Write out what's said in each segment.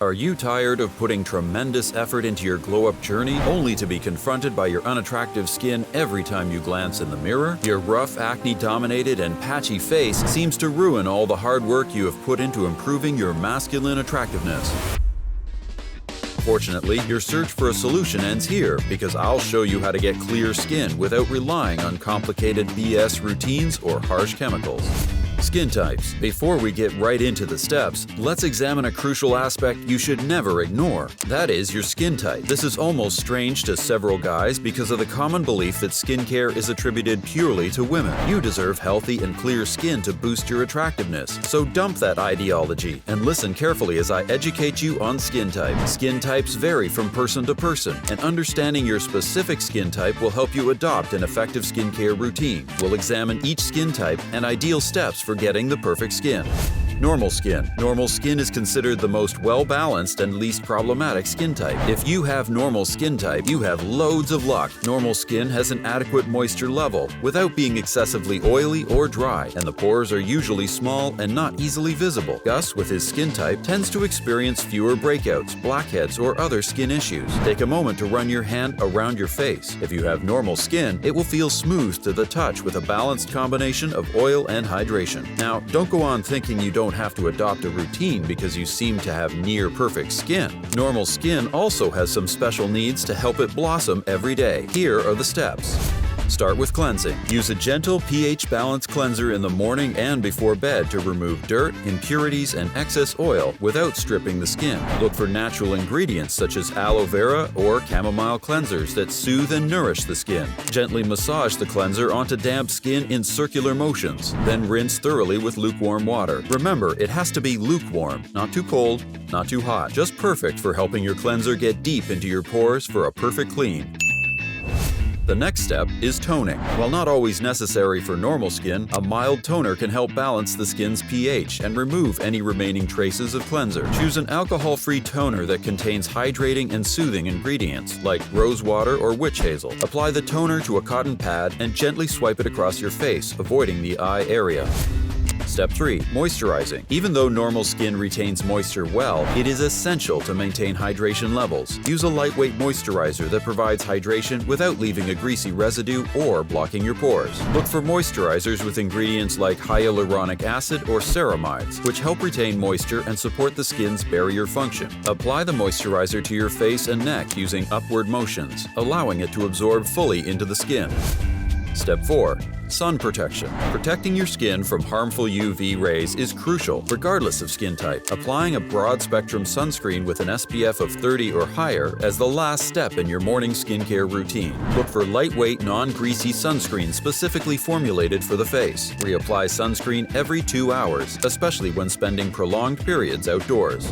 Are you tired of putting tremendous effort into your glow-up journey only to be confronted by your unattractive skin every time you glance in the mirror? Your rough, acne-dominated, and patchy face seems to ruin all the hard work you have put into improving your masculine attractiveness. Fortunately, your search for a solution ends here because I'll show you how to get clear skin without relying on complicated BS routines or harsh chemicals. Skin types. Before we get right into the steps, let's examine a crucial aspect you should never ignore. That is your skin type. This is almost strange to several guys because of the common belief that skincare is attributed purely to women. You deserve healthy and clear skin to boost your attractiveness. So dump that ideology and listen carefully as I educate you on skin type. Skin types vary from person to person, and understanding your specific skin type will help you adopt an effective skincare routine. We'll examine each skin type and ideal steps for getting the perfect skin. Normal skin. Normal skin is considered the most well-balanced and least problematic skin type. If you have normal skin type, you have loads of luck. Normal skin has an adequate moisture level without being excessively oily or dry, and the pores are usually small and not easily visible. Gus, with his skin type, tends to experience fewer breakouts, blackheads, or other skin issues. Take a moment to run your hand around your face. If you have normal skin, it will feel smooth to the touch with a balanced combination of oil and hydration. Now, don't go on thinking you don't have to adopt a routine because you seem to have near-perfect skin. Normal skin also has some special needs to help it blossom every day. Here are the steps. Start with cleansing. Use a gentle pH-balanced cleanser in the morning and before bed to remove dirt, impurities, and excess oil without stripping the skin. Look for natural ingredients such as aloe vera or chamomile cleansers that soothe and nourish the skin. Gently massage the cleanser onto damp skin in circular motions, then rinse thoroughly with lukewarm water. Remember, it has to be lukewarm, not too cold, not too hot, just perfect for helping your cleanser get deep into your pores for a perfect clean. The next step is toning. While not always necessary for normal skin, a mild toner can help balance the skin's pH and remove any remaining traces of cleanser. Choose an alcohol-free toner that contains hydrating and soothing ingredients like rose water or witch hazel. Apply the toner to a cotton pad and gently swipe it across your face, avoiding the eye area. Step 3. Moisturizing. Even though normal skin retains moisture well, it is essential to maintain hydration levels. Use a lightweight moisturizer that provides hydration without leaving a greasy residue or blocking your pores. Look for moisturizers with ingredients like hyaluronic acid or ceramides, which help retain moisture and support the skin's barrier function. Apply the moisturizer to your face and neck using upward motions, allowing it to absorb fully into the skin. Step 4. Sun protection. Protecting your skin from harmful UV rays is crucial, regardless of skin type. Applying a broad-spectrum sunscreen with an SPF of 30 or higher as the last step in your morning skincare routine. Look for lightweight, non-greasy sunscreen specifically formulated for the face. Reapply sunscreen every 2 hours, especially when spending prolonged periods outdoors.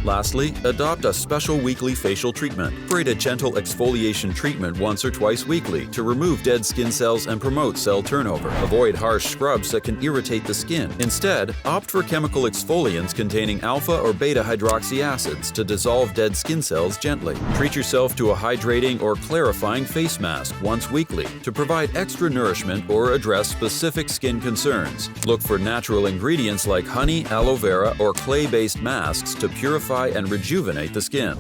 Lastly, adopt a special weekly facial treatment. Create a gentle exfoliation treatment once or twice weekly to remove dead skin cells and promote cell turnover. Avoid harsh scrubs that can irritate the skin. Instead, opt for chemical exfoliants containing alpha or beta hydroxy acids to dissolve dead skin cells gently. Treat yourself to a hydrating or clarifying face mask once weekly to provide extra nourishment or address specific skin concerns. Look for natural ingredients like honey, aloe vera, or clay-based masks to purify and rejuvenate the skin.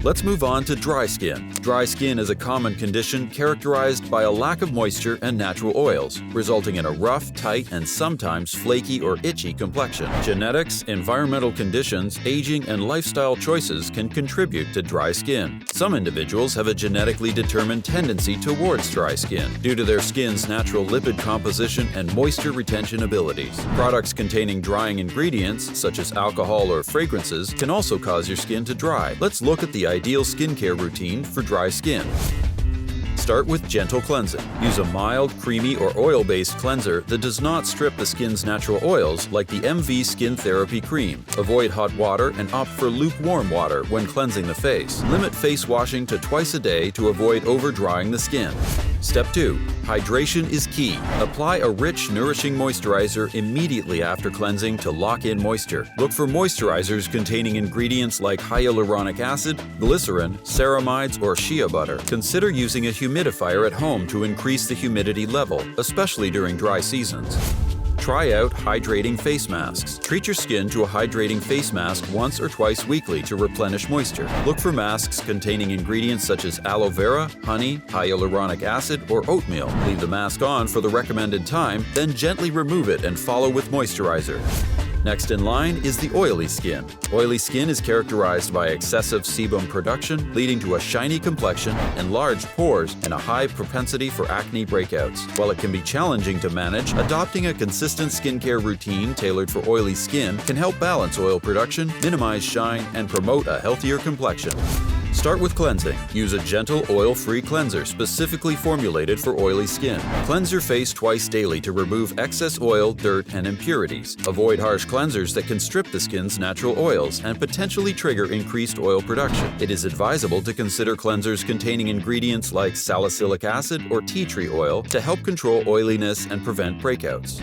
Let's move on to dry skin. Dry skin is a common condition characterized by a lack of moisture and natural oils, resulting in a rough, tight, and sometimes flaky or itchy complexion. Genetics, environmental conditions, aging, and lifestyle choices can contribute to dry skin. Some individuals have a genetically determined tendency towards dry skin due to their skin's natural lipid composition and moisture retention abilities. Products containing drying ingredients, such as alcohol or fragrances, can also cause your skin to dry. Let's look at the ideal skincare routine for dry skin. Start with gentle cleansing. Use a mild, creamy, or oil-based cleanser that does not strip the skin's natural oils like the MV Skin Therapy Cream. Avoid hot water and opt for lukewarm water when cleansing the face. Limit face washing to twice a day to avoid over-drying the skin. Step 2. Hydration is key. Apply a rich, nourishing moisturizer immediately after cleansing to lock in moisture. Look for moisturizers containing ingredients like hyaluronic acid, glycerin, ceramides, or shea butter. Consider using a humidifier at home to increase the humidity level, especially during dry seasons. Try out hydrating face masks. Treat your skin to a hydrating face mask once or twice weekly to replenish moisture. Look for masks containing ingredients such as aloe vera, honey, hyaluronic acid, or oatmeal. Leave the mask on for the recommended time, then gently remove it and follow with moisturizer. Next in line is the oily skin. Oily skin is characterized by excessive sebum production, leading to a shiny complexion, enlarged pores, and a high propensity for acne breakouts. While it can be challenging to manage, adopting a consistent skincare routine tailored for oily skin can help balance oil production, minimize shine, and promote a healthier complexion. Start with cleansing. Use a gentle, oil-free cleanser specifically formulated for oily skin. Cleanse your face twice daily to remove excess oil, dirt, and impurities. Avoid harsh cleansers that can strip the skin's natural oils and potentially trigger increased oil production. It is advisable to consider cleansers containing ingredients like salicylic acid or tea tree oil to help control oiliness and prevent breakouts.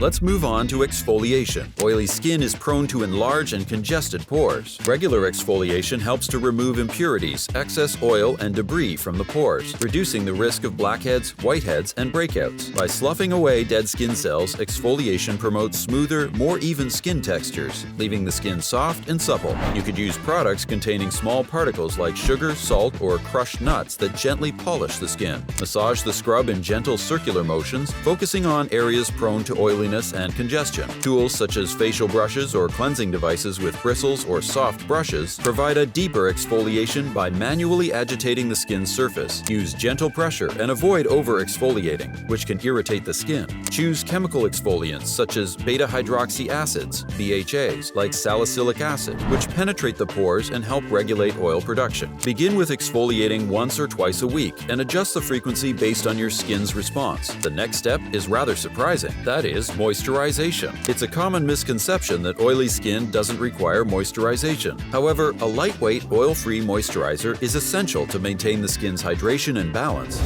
Let's move on to exfoliation. Oily skin is prone to enlarged and congested pores. Regular exfoliation helps to remove impurities, excess oil, and debris from the pores, reducing the risk of blackheads, whiteheads, and breakouts. By sloughing away dead skin cells, exfoliation promotes smoother, more even skin textures, leaving the skin soft and supple. You could use products containing small particles like sugar, salt, or crushed nuts that gently polish the skin. Massage the scrub in gentle circular motions, focusing on areas prone to oiliness and congestion. Tools such as facial brushes or cleansing devices with bristles or soft brushes provide a deeper exfoliation by manually agitating the skin's surface. Use gentle pressure and avoid over-exfoliating, which can irritate the skin. Choose chemical exfoliants such as beta-hydroxy acids, BHAs, like salicylic acid, which penetrate the pores and help regulate oil production. Begin with exfoliating once or twice a week and adjust the frequency based on your skin's response. The next step is rather surprising. That is moisturization. It's a common misconception that oily skin doesn't require moisturization. However, a lightweight, oil-free moisturizer is essential to maintain the skin's hydration and balance.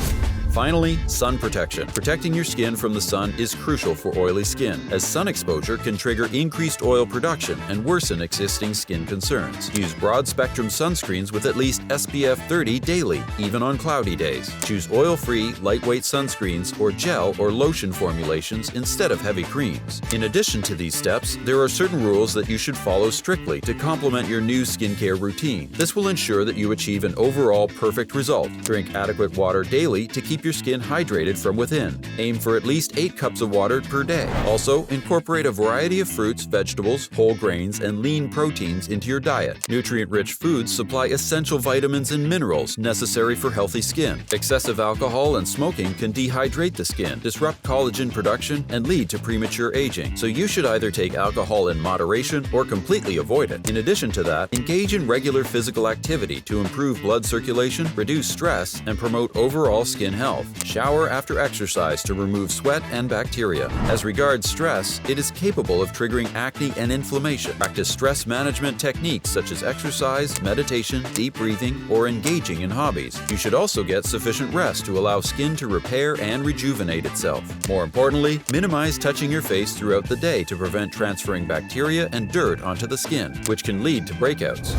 Finally, sun protection. Protecting your skin from the sun is crucial for oily skin, as sun exposure can trigger increased oil production and worsen existing skin concerns. Use broad-spectrum sunscreens with at least SPF 30 daily, even on cloudy days. Choose oil-free, lightweight sunscreens or gel or lotion formulations instead of heavy creams. In addition to these steps, there are certain rules that you should follow strictly to complement your new skincare routine. This will ensure that you achieve an overall perfect result. Drink adequate water daily to keep your skin hydrated from within. Aim for at least 8 cups of water per day. Also, incorporate a variety of fruits, vegetables, whole grains, and lean proteins into your diet. Nutrient-rich foods supply essential vitamins and minerals necessary for healthy skin. Excessive alcohol and smoking can dehydrate the skin, disrupt collagen production, and lead to premature aging, so you should either take alcohol in moderation or completely avoid it. In addition to that, engage in regular physical activity to improve blood circulation, reduce stress, and promote overall skin health. Shower after exercise to remove sweat and bacteria. As regards stress, it is capable of triggering acne and inflammation. Practice stress management techniques such as exercise, meditation, deep breathing, or engaging in hobbies. You should also get sufficient rest to allow skin to repair and rejuvenate itself. More importantly, minimize touching your face throughout the day to prevent transferring bacteria and dirt onto the skin, which can lead to breakouts.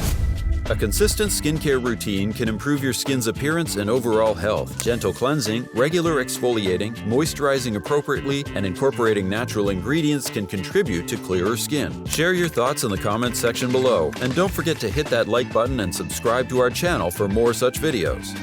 A consistent skincare routine can improve your skin's appearance and overall health. Gentle cleansing, regular exfoliating, moisturizing appropriately, and incorporating natural ingredients can contribute to clearer skin. Share your thoughts in the comments section below, and don't forget to hit that like button and subscribe to our channel for more such videos.